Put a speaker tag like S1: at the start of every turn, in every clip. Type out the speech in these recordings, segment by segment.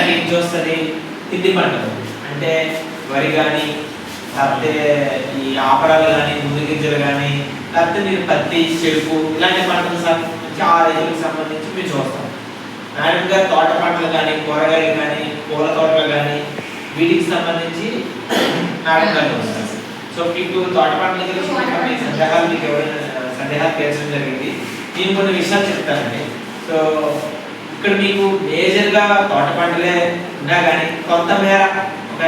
S1: పంటకి ఏం చూస్తుంది? తిండి పంటలు అంటే వరి కానీ, లేకపోతే ఈ ఆపరాలు కానీ, ముందు గింజలు కానీ, లేకపోతే మీరు పత్తి, చెరుకు ఇలాంటి పంటలకు సంబంధించి ఆ రైతులకు సంబంధించి మీరు చూస్తాం. నాలుగుగా తోట పంటలు కానీ, కూరగాయలు కానీ, పూల తోటలు కానీ వీటికి సంబంధించి నాలుగుగా వస్తారు. సో మీకు తోట పంటల గురించి కొన్ని సందేహాలు మీకు ఎవరైనా సందేహాలు తీర్చడం జరిగింది. నేను కొన్ని విషయాలు చెప్తానండి. సో ఇక్కడ మీకు మేజర్గా తోట పంటలే ఉన్నా కానీ కొంతమేర ఒక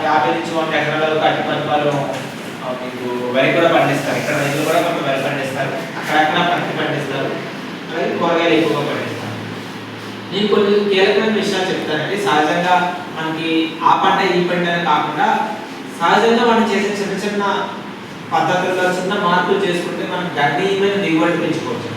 S1: 50 నుంచి 100 ఎకరాలలో కట్టి పంటలు మీకు వరి కూడా పండిస్తారు. ఇక్కడ రైతులు కూడా కొంత వరి పండిస్తారు, అక్కడక్కడ పత్తి పండిస్తారు, అలాగే కూరగాయలు ఎక్కువగా పండిస్తారు. నేను కొన్ని కీలకమైన విషయాలు చెప్తానండి. సహజంగా మనకి ఆ పంట ఈ పంట అని కాకుండా సహజంగా మనం చేసే చిన్న చిన్న పద్ధతుల్లో చిన్న మార్పులు చేసుకుంటే మనం గణనీయమైన దిగుబడి పెంచుకోవచ్చు.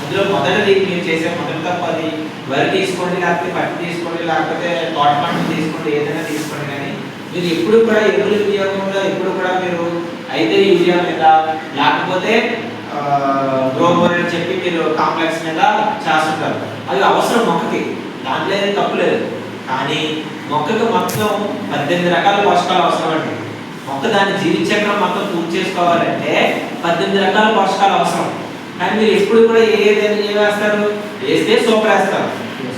S1: అందులో మొదటిది మీరు చేసే మొదటి తప్ప అది వరి తీసుకోండి, లేకపోతే పత్తి తీసుకోండి, లేకపోతే తోట పంట తీసుకోండి, ఏదైనా తీసుకోండి, కానీ మీరు ఎప్పుడు కూడా ఎరువుల వినియోగంలో ఎప్పుడు కూడా మీరు అయితే యూరియా మీద లేకపోతే గ్రోమోర్ అని చెప్పి మీరు కాంప్లెక్స్ మీద చేస్తుంటారు. అది అవసరం మొక్కకి, దాంట్లో ఏదైనా తప్పు లేదు. కానీ మొక్కకు మొత్తం 18 రకాల పోషకాలు అవసరం అండి. మొక్క దాని జీవితచక్రం మొత్తం పూర్తి చేసుకోవాలంటే 18 రకాల పోషకాలు అవసరం. కానీ మీరు ఎప్పుడు కూడా ఏం వేస్తారు? వేస్తే సూపర్ వేస్తారు.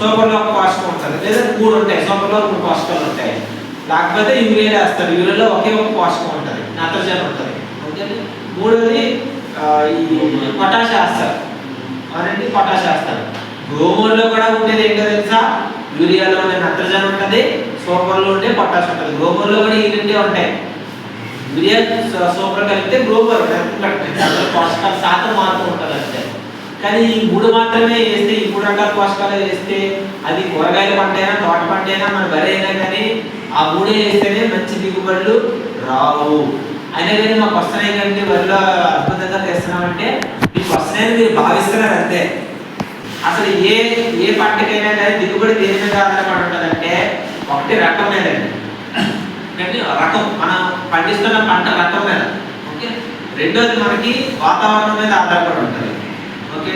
S1: సూపర్లో ఒక పోషకం ఉంటుంది, లేదా 3 ఉంటాయి, సూపర్లో 3 పోషకాలు ఉంటాయి. లేకపోతే యూరియా వేస్తారు, యూరియాలో ఒకే ఒక పోషకం ఉంటుంది, నత్రజని ఉంటుంది. ఓకే, మూడోది ఈ పొటాష్ వేస్తారు. అవునండి, పొటాష్ వేస్తారు. గ్రోమోర్లో కూడా ఉండేది ఏంటో తెలుసా? యూరియాలో ఉండే నత్రజని ఉంటుంది, సూపర్లో ఉండే పొటాష్ ఉంటుంది. గ్రోమోర్లో కూడా ఈ రెండే ఉంటాయి. యూరియా సూపర్ కలిపితే గ్రోమోర్ పోషకాల శాతం మారుతూ ఉంటుంది అంతే. కానీ ఈ 3 మాత్రమే వేస్తే, ఈ 3 రకాల పోషకాలు వేస్తే అది కూరగాయల పంట అయినా తోట పంట అయినా మన వరి అయినా కానీ ఆ 3 వేస్తేనే మంచి దిగుబడులు రావు. అయినా కానీ మాకు వస్తున్నాయి కంటే వరిలో అద్భుతంగా తెస్తున్నామంటే మీకు వస్తున్నాయని మీరు భావిస్తున్నారు అంతే. అసలు ఏ పంటకైనా కానీ దిగుబడి దేని మీద ఆధారపడి ఉంటుందంటే ఒకటి రకం మీదండి. అంటే రకం మనం పండిస్తున్న పంట రకం మీద. ఓకే, రెండోది మనకి వాతావరణం మీద ఆధారపడి ఉంటుంది. ఓకే,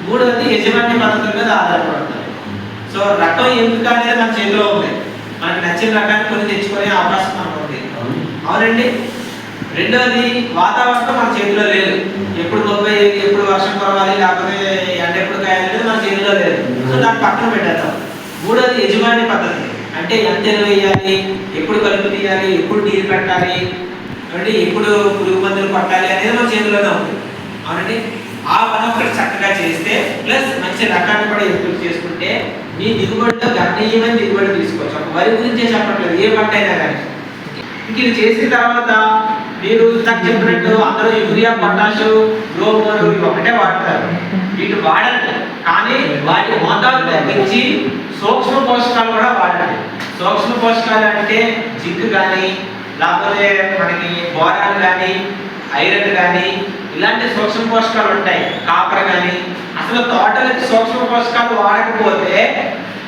S1: మూడోది యజమాన్య పద్ధతుల మీద ఆధారపడి ఉంటుంది. సో రకం ఎంపిక అనేది మన చేతిలో ఉంది. మనకి నచ్చిన రకాన్ని కొన్ని తెచ్చుకునే అవకాశం మనకు ఉంది. అవునండి. రెండోది వాతావరణం మన చేతిలో లేదు. ఎప్పుడు ఎప్పుడు వర్షం కురవాలి, లేకపోతే ఎండ ఎప్పుడు కాయాలి మన చేతిలో లేదు. సో దాన్ని పక్కన పెట్టేద్దాం. మూడోది యజమాని పద్ధతి, అంటే ఎంత ఎరువు వేయాలి, ఎప్పుడు కలుపు తీయాలి, ఎప్పుడు నీరు పెట్టాలి, అంటే ఎప్పుడు పురుగు మందులు పట్టాలి అనేది మన చేతిలోనే ఉంది. అవునండి. ఆ పని ఒకటి చక్కగా చేస్తే ప్లస్ మంచి రకాన్ని కూడా ఎంపిక చేసుకుంటే మీ దిగుబడిలో గణనీయమైన దిగుబడి తీసుకోవచ్చు. ఒక వరి గురించే చెప్పట్లేదు, ఏ పంట అయినా కానీ. ఇంక ఇది చేసిన తర్వాత మీరు ఇందాక చెప్పినట్టు అందరూ యూరియా, పొటాషు, గ్రోమోర్ ఒకటే వాడతారు. వీటి వాడండి, కానీ వాటి మోతాదు తగ్గించి సూక్ష్మ పోషకాలు కూడా వాడండి. సూక్ష్మ పోషకాలు అంటే జింక్ కానీ, లేకపోతే మనకి బోరాన్ కానీ, ఐరన్ కానీ ఇలాంటి సూక్ష్మ పోషకాలు ఉంటాయి, కాపర్ కానీ. అసలు తోటలకి సూక్ష్మ పోషకాలు వాడకపోతే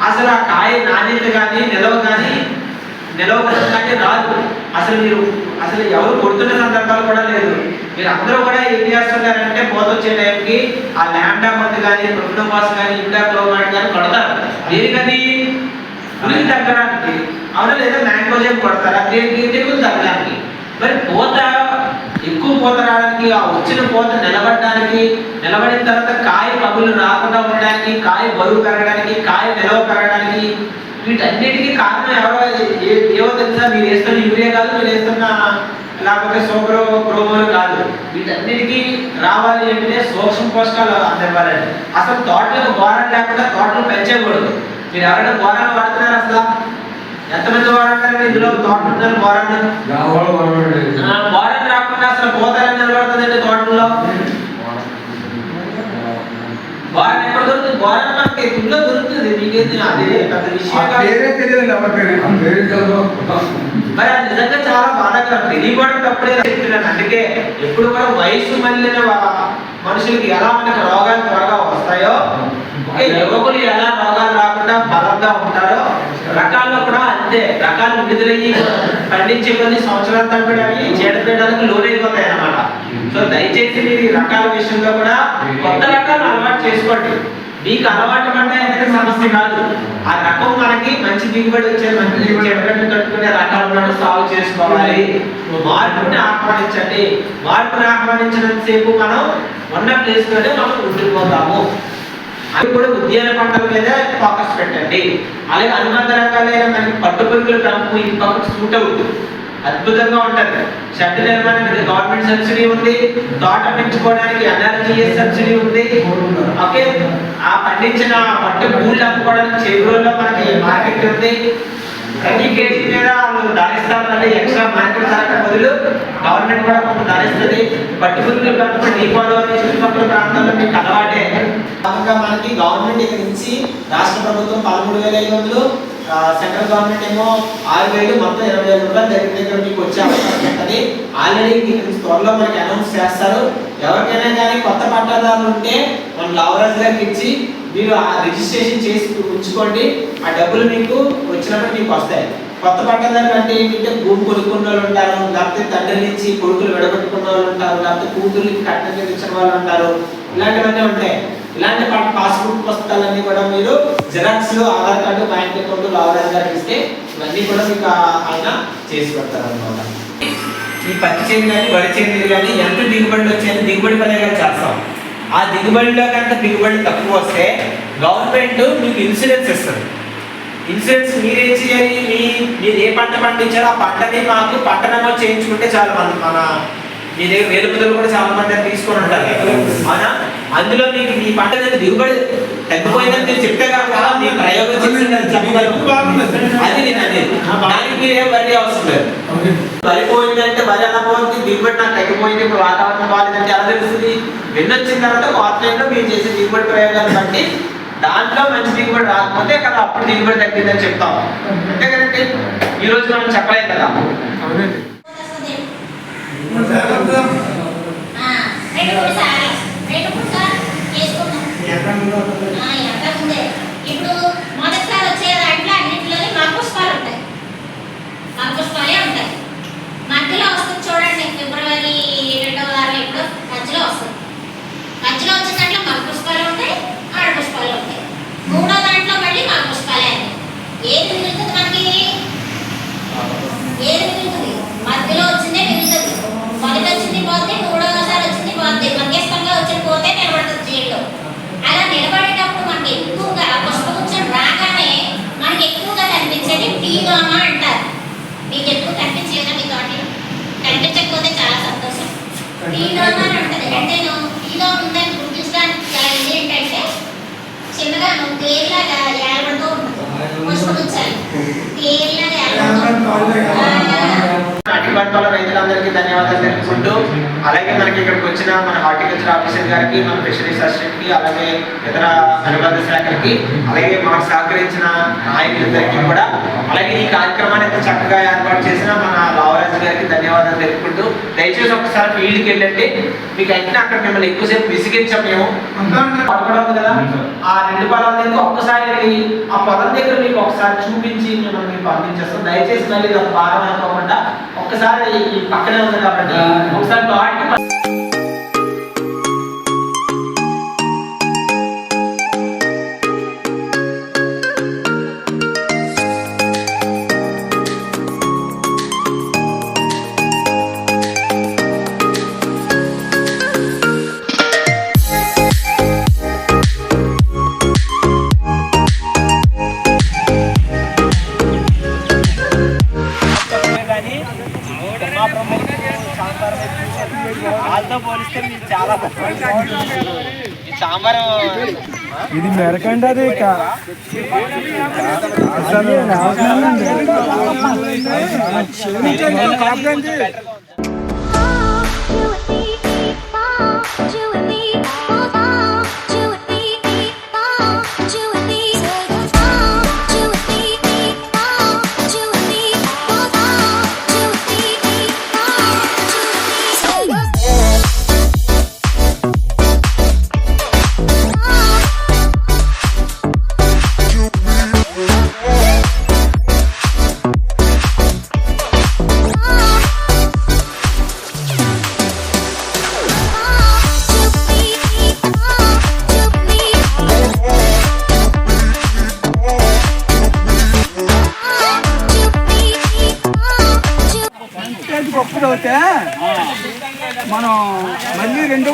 S1: అసలు ఆ కాయ నాణ్యత కానీ నిలవకుండా రాదు. అసలు ఎవరు కొడుతున్న సందర్భాలు కూడా లేదు. మీరు అందరూ కూడా ఏం చేస్తున్నారంటే పోత వచ్చే టైంకి ఆ ల్యాండా మందు కానీ, ప్రొఫినోఫాస్ కానీ, ఇండాక్లోమైడ్ కానీ కొడతారు. దేనికది? పురుగు తగ్గడానికి. అవునా లేదా? మ్యాంగోజెబ్ కొడతారా? తెగులు తగ్గడానికి. మరి పూత ఎక్కువ పూత రావడానికి, ఆ వచ్చిన పూత నిలబడిన తర్వాత కాయ పగులు రాకుండా ఉండడానికి, కాయ బరువు పెరగడానికి, కాయ నిలవ పెరగడానికి, వీటన్నిటికీ కారణం ఏవో తెలుసా? మీరు వేస్తున్న యూరియా కాదు, మీరు వేస్తున్న లేకపోతే సూపర్ గ్రోమోర్ కాదు. వీటన్నిటికీ రావాలి అంటే సూక్ష్మ పోషకాలు అందివ్వాలండి. అసలు తోటలకు బోరాన్ లేకుండా తోటలు పెంచకూడదు. మీరు ఎవరైనా బోరాన్ వాడుతున్నారు? అసలు ఎంతమంది వాడుతారండి ఇందులో? తోటలు బోరాన్ రాకుండా అసలు పోతారని నిలబడుతుందండి తోటల్లో. బోరాన్ ఎక్కడ దొరుకుతుంది? బోరాన్ మనకి ఇంట్లో దొరుకుతుంది. మీకేంటి అదే పెద్ద విషయం మరి అది నిజంగా చాలా బాధాకరం. తెలియబడి తప్పుడే చెప్తున్నాను. అందుకే ఎప్పుడు కూడా వయసు మళ్ళిన మనుషులకి ఎలా మనకు రోగాలు త్వరగా వస్తాయో, యువకులు ఎలా రోగాలు రాకుండా బలంగా ఉంటారో రకాల్లో కూడా అంతే. రకాలు విడుదలయ్యి పండించే కొన్ని సంవత్సరాల తరబడి అవి చీడపీడలకు లోనైపోతాయి అన్నమాట. సో దయచేసి మీరు ఈ రకాల విషయంలో కూడా కొత్త రకాలు అలవాటు చేసుకోండి. మీకు అలవాటు పడ్డా ఏదైనా సమస్య కాదు. ఆ రకం మనకి మంచి దిగుబడి వచ్చేది, మంచి చెడుగడ్డ కట్టుకునే రకాలు మనం సాగు చేసుకోవాలి. మార్పుని ఆహ్వానించండి. మార్పుని ఆహ్వానించినంతసేపు మనం ఉన్న ప్లేస్ లోనే మనం ఉండిపోతాము. అది కూడా ఉద్యాన పంటల మీద ఫోకస్ పెట్టండి. అలాగే అనుబంధ రకాలైన మనకి పట్టు పురుగుల పెంపు ఈ పక్కకు సూట్ అవుతుంది, అద్భుతంగా ఉంటుంది. షెడ్ నిర్మాణానికి గవర్నమెంట్ సబ్సిడీ ఉంది, తోట పెంచుకోవడానికి ఎన్ఆర్జీఎస్ సబ్సిడీ ఉంది. ఓకే, ఆ పండించిన పట్టు పూలు అమ్ముకోవడానికి చేరువుల్లో మనకి మార్కెట్ ఉంది. ప్రతి కేజీ మీద వాళ్ళు ధరిస్తారంటే ఎక్స్ట్రా మార్కెట్ ధర బదులు గవర్నమెంట్ కూడా కొంత ధరిస్తుంది. పట్టు పురుగుల పెంపు దీపావళి చుట్టుపక్కల ప్రాంతాల్లో మీకు అలవాటే. మనకి గవర్నమెంట్ ఇక్కడ నుంచి రాష్ట్ర ప్రభుత్వం 13,500, సెంట్రల్ గవర్నమెంట్ ఏమో 6,000, మొత్తం 20,000 రూపాయలు దగ్గర మీకు వచ్చే అవకాశం ఉంటుంది. ఆల్రెడీ త్వరలో మనకి అనౌన్స్ చేస్తారు. ఎవరికైనా కానీ కొత్త పట్టాదారులు ఉంటే మన లావరాజు గారికి ఇచ్చి మీరు ఆ రిజిస్ట్రేషన్ చేసి ఉంచుకోండి. ఆ డబ్బులు మీకు వచ్చినప్పుడు మీకు వస్తాయి. కొత్త పట్టాదారులు అంటే ఏంటంటే భూమి కొనుక్కున్న వాళ్ళు ఉంటారు, లేకపోతే తండ్రి నుంచి కొడుకులు విడగొట్టుకున్న వాళ్ళు ఉంటారు, లేకపోతే కూతుర్లకి కట్నం ఇచ్చిన వాళ్ళు ఉంటారు. ఇలాంటివన్నీ ఉంటాయి. ఇలాంటి పాస్బుక్ పుస్తకాలన్నీ కూడా మీరు జిరాక్స్ లో Aadhaar card, bank account Lavaraju గారికి ఇస్తే ఇవన్నీ కూడా మీకు ఆయన చేసి పెడతారు అన్నమాట. ఈ పత్తి చేను కానీ వరి చేను కానీ ఎంత దిగుబడి వచ్చేది దిగుబడి పరంగా చేస్తాం. ఆ దిగుబడిలో కనుక దిగుబడి తక్కువ వస్తే గవర్నమెంట్ మీకు ఇన్సూరెన్స్ ఇస్తుంది. ఇన్సూరెన్స్ మీరేం చేయాలి, మీరు ఏ పంట పండించారో ఆ పంటని మాకు పంట నమోదు చేయించుకుంటే చాలు. మన మీ దగ్గర వేలుపుదలు కూడా చాలా మంది తీసుకొని ఉంటారు. అవునా? అందులో మీకు ఈ పంట దిగుబడి తగ్గిపోయిందని మీరు చెప్తే కాక మీ ప్రయోగం అది నేను అనేది. దానికి మీరేం వరి అవసరం లేదు. వరి పోయిందంటే వరి అనబోతుంది, దిగుబడి నాకు తగ్గిపోయింది, ఇప్పుడు వాతావరణం బాగాలేదంటే ఎలా తెలుస్తుంది? వచ్చిన తర్వాత ఆన్లైన్లో మీరు చేసే దిగుబడి ప్రయోగాలు బట్టి దాంట్లో మంచి దిగుబడి రాకపోతే కదా అప్పుడు దిగుబడి తగ్గిందని చెప్తాం. అంతే కదండి. ఈ రోజు మనం చెప్పలేదు కదా.
S2: ఇప్పుడు మొదటిసారి వచ్చే దాంట్లో అన్నింటిలోనే మగపుష్పాలు ఉంటాయి, మగపుష్పాలే ఉంటాయి. మధ్యలో వస్తుంది చూడండి, ఫిబ్రవరి 2వ వారం ఇప్పుడు మధ్యలో వస్తుంది. మధ్యలో వచ్చిన దాంట్లో మగపుష్పాలు ఉంటాయి, ఆడపుష్పాలు ఉంటాయి. 3వ దాంట్లో మళ్ళీ మగపుష్పాలే ఉంటాయి. ఏది మిగులుతుంది మనకి? ఏది మిగులుతుంది? మధ్యలో వచ్చిందే మిగులుతుంది. మొదటి వచ్చింది పోతే, 3వసారి వచ్చింది పోతే, మధ్యస్థంగా వచ్చిన పోతే నిలబడుతుంది జైల్లో. అలా నిలబడేటప్పుడు మనకి ఎక్కువగా పుష్పగుచ్చం రాగానే మనకి ఎక్కువగా కనిపించేది టీదోమ అంటారు. మీకు ఎక్కువ కనిపించేదా మీ తోటలో? కనిపించకపోతే చాలా సంతోషం. టీదోమ అని ఉంటుంది. అంటే టీదోమ ఉందని గుర్తించడానికి ఏంటంటే చిన్నగా తేలిలాగా ఏర్పడుతూ ఉంటుంది పుష్పగుచ్చాలు, తేలిలాగా
S1: అట్టి పంటల రైతులందరికీ ధన్యవాదాలు తెలుపుకుంటూ, అలాగే మనకి ఇక్కడికి వచ్చిన మన హార్టికల్చర్ ఆఫీసర్ గారికి, మన ఫిషరీస్ అసిస్టెంట్ కి, అలాగే ఇతర అనుబంధ శాఖలకి, అలాగే మాకు సహకరించిన నాయకులందరికీ కూడా, అలాగే ఈ కార్యక్రమాన్ని ఎంత చక్కగా ఏర్పాటు చేసిన మన లావరాజు గారికి ధన్యవాదాలు తెలుపుకుంటూ, దయచేసి ఒకసారి ఫీల్డ్కి వెళ్ళండి. మీకు అయితే అక్కడ మిమ్మల్ని ఎక్కువసేపు విసిగించాం మేము పడకూడదు కదా. ఆ 2 పొలాల దగ్గర ఒక్కసారి వెళ్ళి ఆ పొలం దగ్గర మీకు ఒకసారి చూపించి మిమ్మల్ని పంపించేస్తాం. దయచేసి మళ్ళీ భారం అనుకోకుండా ఒక్కసారి ఈ పక్కనే ఉంది కాబట్టి ఒకసారి సాంబార్
S3: ఇది మెరకండి. అది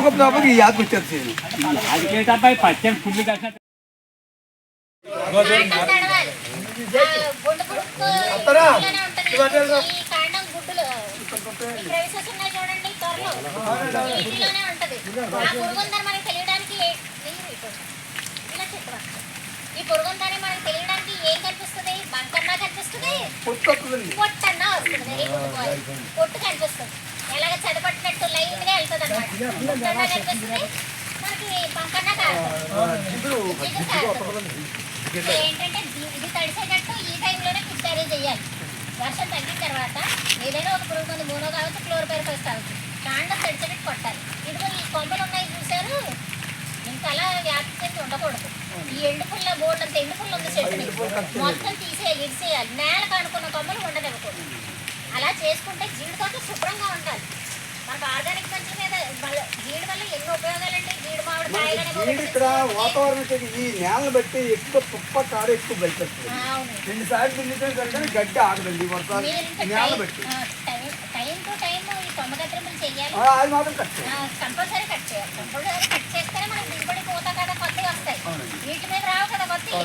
S4: ఈ యాదకి వచ్చేది
S3: పచ్చని ఫుడ్ కాసిన
S2: కాండం తడవాలి. గుడ్డు పురుగు ఇంట్లోనే ఉంటుంది. ఈ కాండం గుడ్డులు ఈ క్రెవిసెస్ ఉన్నాయి చూడండి త్వరలో వీటిలోనే ఉంటది. ఆ పురుగు ఉందని మనకి తెలియడానికి ఇలా చెప్పడం. ఈ పురుగు ఉందని మనకి తెలియడానికి ఏం కనిపిస్తుంది? బంకన్నా కనిపిస్తుంది, పొట్టన్నా వస్తుంది. Very good boy. పొట్టు కనిపిస్తుంది. ఎలాగ చదపట్టినట్టు లైన్ గా వెళ్తుంది అనమాట. పొట్టన్నా కనిపిస్తుంది, మనకి బంకన్నా కాదు. ఏంటంటే ఇది తడిసేటట్టు ఈ టైంలోనే పిచికారీ చేయాలి. వర్షం తగ్గిన తర్వాత ఏదైనా ఒక పురుగు మందు మోనో కావచ్చు, క్లోరోపైరిఫాస్ కావచ్చు, కాండం తడిసేటట్టు కొట్టాలి. ఇదిగో ఈ కొమ్మలు ఉన్నాయి చూసారు, ఇంకా అలా వ్యాప్తి చెంది ఉండకూడదు. ఈ ఎండుపుల్ల బోర్డు అంత ఎండుపుల్ల ఉంది చెట్టుని మొత్తం ఇడిసేయాలి. నేల కానుకున్న కొమ్మలు ఉండనివ్వకూడదు. అలా చేసుకుంటే జీడితోటి శుభ్రంగా ఉండాలి. మనకు ఆర్గానిక్ పంచల మీద జీడి వల్ల ఎన్నో ఉపయోగాలండి. జీడి మామిడి కాయగానే
S4: ఇక్కడ వాతావరణం ఈ నేలను బట్టి ఎక్కువ తుప్ప కాడ ఎక్కువ బయటేస్తుంది. 2 సార్లు దున్నితే గడ్డి ఆగదండి వర్షాలు నేల బట్టి.
S2: టైం టు టైం ఈ కొమ్మ కత్తిరింపులు చెయ్యాలి.
S4: అది మాత్రం కట్ చేయాలి.
S2: కంపల్సరీ కట్ చేయాలి. కంపల్సరీ కట్ చేస్తేనే మనకి దిగుబడి పోతా కదా కొత్తవి వస్తాయి. వీటి మీద రావు కదా కొత్తవి.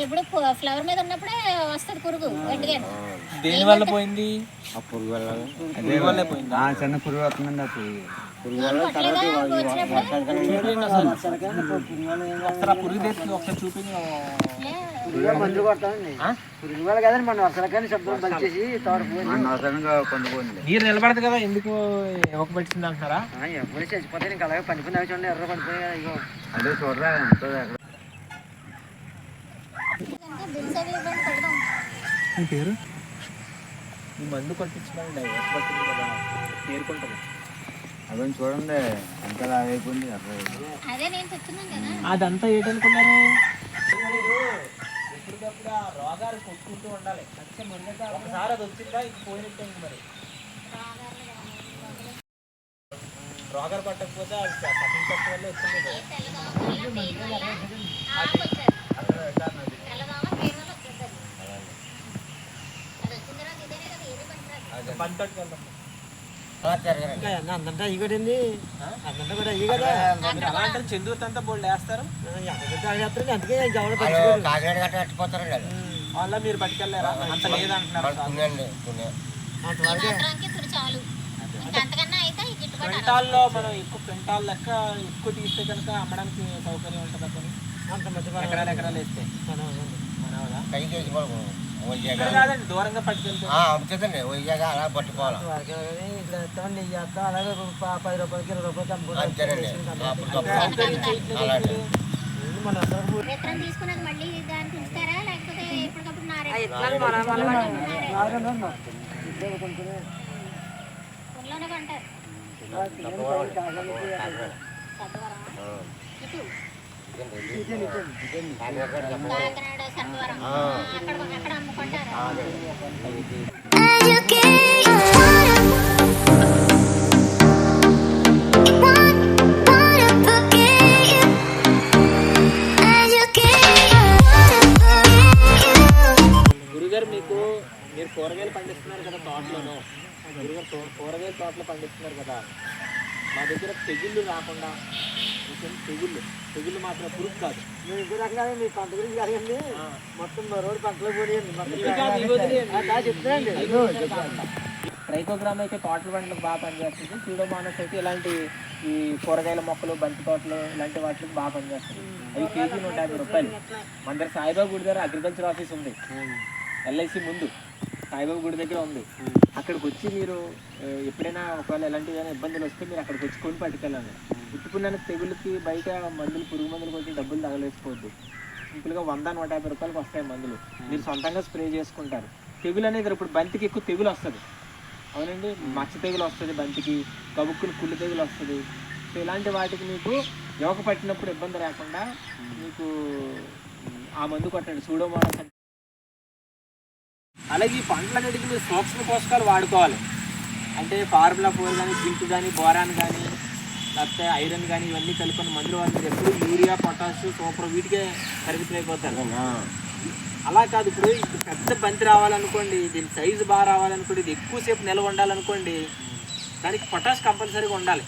S2: ఎప్పుడు ఫ్లవర్ మీద ఉన్నప్పుడే వస్తుంది పురుగు. ఎండుగేను
S1: దేని వల్ల పోయింది?
S3: ఆ పురుగు వల్ల
S1: పురుగు వల్లే పోయింది.
S3: చిన్న పురుగు వస్తుందండి. ఆ పురుగు
S1: ఒకసారి ఆ పురుగు తెచ్చి ఒకసారి చూపించి
S4: మందు కొడతామండి. పురుగు వల్ల కదండి మన వర్షాలకని శబ్దం పనిచేసి
S3: అనవసరంగా పండుకోండి.
S1: నీరు నిలబడదు కదా, ఎందుకు ఒక పెట్టింది అంటారా?
S4: ఎప్పుడు చచ్చిపోతే ఇంకా అలాగే పనిపోయిన చూడండి, ఎర్ర పనిపోయి ఇగో
S3: అదే చూడరా ఎంత పేరు
S1: ఈ మందు కొట్టించమండి పట్టింది కదా, పేరుకుంటుంది.
S3: అదని చూడండి అంతా లాగైపోయింది.
S2: అదే నేను చెప్తున్నాను కదా.
S1: అదంతా ఏంటనుకున్నారు? ఎప్పటికప్పుడు ఆ రోగాలు కొట్టుకుంటూ ఉండాలి. ఖచ్చితంగా ముందుగా ఒకసారి అది వచ్చిందా ఇంక పోయినట్టే. మరి రోగాలు పట్టకపోతే అది సఫింగ్ పట్ట వల్ల వచ్చింది.
S4: అంతంటా ఈ కూడా అంతంటా కూడా ఈ కదా
S1: అలాంటి చందుతంతా బోల్డ్ వేస్తారు.
S4: అందుకే
S5: కాకినాడ గట్ట కట్టిపోతారండి అది.
S1: వాళ్ళ మీరు పట్టుకెళ్ళారా? అంత లేదంటున్నారు. క్వింటాల్లో మనం ఎక్కువ క్వింటాల్ లెక్క ఎక్కువ తీస్తే కనుక అమ్మడానికి సౌకర్యం ఉంటుంది. అక్కడ ఎకరాలు ఎకరాలు వేస్తే కాదండి, దూరంగా పట్టుకెళ్తే
S5: అమ్ముతుందండి. వైజాగ్ అలా పట్టుకోవాలి
S4: అలాగే 10 రూపాయలకి 20 రూపాయలకి అమ్ముకుంటాం.
S5: అంతేనండి.
S2: విత్తనం తీసుకున్నది మళ్ళీ దానికి ఉంచుతారా లేకపోతే ఎప్పటికప్పుడు నారే ఊళ్ళోనే కొంటారు? కాకినాడ సత్వరం అక్కడ అమ్ముకుంటారు.
S1: గురుగారు మీకు మీరు కూరగాయలు తోటలోనో కూరగాయల తోటలో పండిస్తున్నారు కదా, మా దగ్గర తెగుళ్ళు రాకుండా తెగుళ్ళు మాత్రం పురుగు కాదు.
S5: మీరు ఇంకో రకంగా మీ పంట గురించి అడగండి, మొత్తం రోడ్డు పంటలో పోనీయండి.
S1: ట్రైకోగ్రామ్ అయితే తోటల పంటలకు బాగా పనిచేస్తుంది. సూడోమోనాస్ అయితే ఇలాంటి ఈ కూరగాయల మొక్కలు, బంతి తోటలు ఇలాంటి వాటికి బాగా పనిచేస్తుంది. అవి కేజీ 150 రూపాయలు. మన దగ్గర సాయిబాబా గుడి దగ్గర అగ్రికల్చర్ ఆఫీస్ ఉంది, LIC ముందు సాయిబాబా గుడి దగ్గర ఉంది. అక్కడికి వచ్చి మీరు ఎప్పుడైనా ఒకవేళ ఎలాంటి ఏదైనా ఇబ్బందులు వస్తే మీరు అక్కడికి వచ్చి కొని పట్టుకెళ్ళండి. ఉట్టుకున్నానికి తెగుళ్ళకి బయట మందులు, పురుగు మందులు కొట్టి డబ్బులు తగలేసుకోవద్దు. సింపుల్గా 100-150 రూపాయలకు వస్తాయి మందులు. మీరు సొంతంగా స్ప్రే చేసుకుంటారు. తెగులు అనేది ఇప్పుడు బంతికి ఎక్కువ తెగులు వస్తుంది, అవునండి. మచ్చ తెగులు వస్తుంది బంతికి, కబుక్కులు కుళ్ళు తెగులు వస్తుంది. సో ఇలాంటి వాటికి మీకు యోగ పట్టినప్పుడు ఇబ్బంది లేకుండా మీకు ఆ మందు కొట్టండి, సూడోమోనాస్. అలాగే ఈ పంటలన్నిటికీ మీరు సూక్ష్మ పోషకాలు వాడుకోవాలి. అంటే ఫార్ములా 4 కానీ, జింక్ కానీ, బోరాన్ కానీ, లేకపోతే ఐరన్ కానీ ఇవన్నీ కలిపిన మందులు వాడితే ఎప్పుడు యూరియా, పొటాష్, సూపర్ వీటికే పరిమితం అయిపోతారు. అలా కాదు, ఇప్పుడు పెద్ద బంతి రావాలనుకోండి, దీని సైజు బాగా రావాలనుకోండి, ఇది ఎక్కువసేపు నిల్వ ఉండాలనుకోండి, దానికి పొటాష్ కంపల్సరీగా ఉండాలి,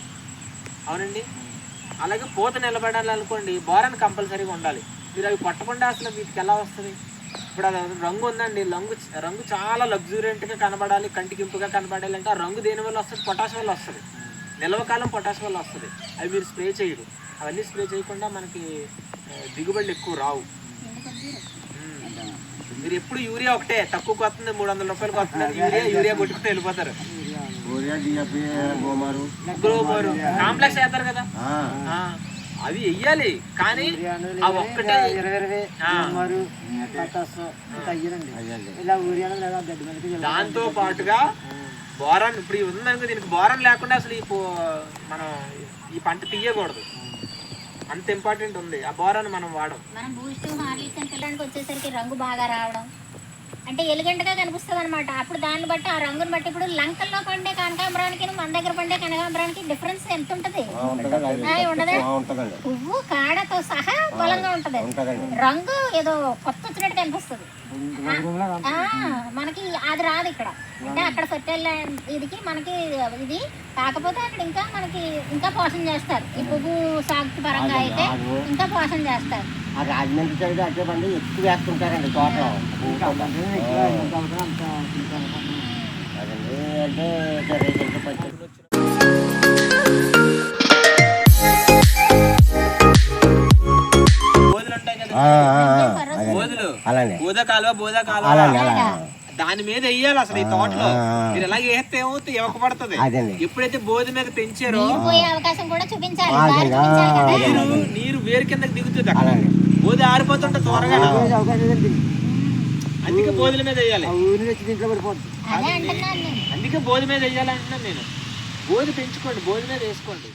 S1: అవునండి. అలాగే పూత నిలబడాలనుకోండి, బోరాన్ కంపల్సరీగా ఉండాలి. మీరు అవి కొట్టకుండా అసలు వీటికి ఎలా వస్తుంది? ఇప్పుడు అది రంగు ఉందండి, రంగు చాలా లగ్జూరియంట్గా కనబడాలి, కంటికింపుగా కనబడాలి అంటే ఆ రంగు దేని వల్ల వస్తుంది? పొటాష్ వల్ల వస్తుంది. నిల్వకాలం పొటాష్ వల్ల వస్తుంది. అవి మీరు స్ప్రే చేయరు. అవన్నీ స్ప్రే చేయకుండా మనకి దిగుబడులు ఎక్కువ రావు. మీరు ఎప్పుడు యూరియా ఒకటే తక్కువ వస్తుంది, 300 రూపాయలకు వస్తుంది, యూరియా కొట్టుకుంటూ వెళ్ళిపోతారు. కాంప్లెక్స్ వేస్తారు కదా, అవి వెయ్యాలి. కానీ అవి ఒక్కటే దాంతో పాటుగా బోరాన్ ఇప్పుడు ఉందనుకో, దీనికి బోరాన్ లేకుండా అసలు మనం ఈ పంట తీయకూడదు, అంత ఇంపార్టెంట్ ఉంది. ఆ బోరాన్ మనం వాడం.
S2: మనం బూస్ట్ హార్లిక్స్ అని పిల్లడానికి వచ్చేసరికి రంగు బాగా రావడం అంటే ఎలిగెంట్గా కనిపిస్తుంది అనమాట. అప్పుడు దాన్ని బట్టి ఆ రంగుని బట్టి ఇప్పుడు లంకల్లో పండే కనకాంబరానికి మన దగ్గర పండే కనకాంబరానికి డిఫరెన్స్ ఎంత ఉంటుంది? ఉండదా? పువ్వు కాడతో సహా బలంగా ఉంటది, రంగు ఏదో కొత్త వచ్చినట్టు కనిపిస్తుంది. మనకి అది రాదు ఇక్కడ. అంటే అక్కడ ఫెర్టైల్ ఇదికి మనకి ఇది కాకపోతే అక్కడ ఇంకా మనకి ఇంకా పోషణ చేస్తారు. ఈ పువ్వు సాగు పరంగా అయితే ఇంకా పోషణ చేస్తారు.
S5: రాజమండ్రి సైడ్ అట్టే పండి ఎక్కువ వేస్తుంటారండి తోటలో. అదండి అంటే
S1: బోదా కాలువ దాని మీద వెయ్యాలి అసలు ఈ తోటలో. మీరు ఎలా వేస్తే ఏమవుతుంది? ఇవ్వకపడుతుంది. ఎప్పుడైతే బోధి మీద పెంచారో నీరు వేరు కిందకి దిగుతుంది, అక్కడ బోధి ఆరిపోతుంటే త్వరగా. అందుకే బోధుల మీద వెయ్యాలి, అందుకే బోధి మీద వెయ్యాలంటున్నాను నేను. బోధి పెంచుకోండి, బోధి మీద వేసుకోండి.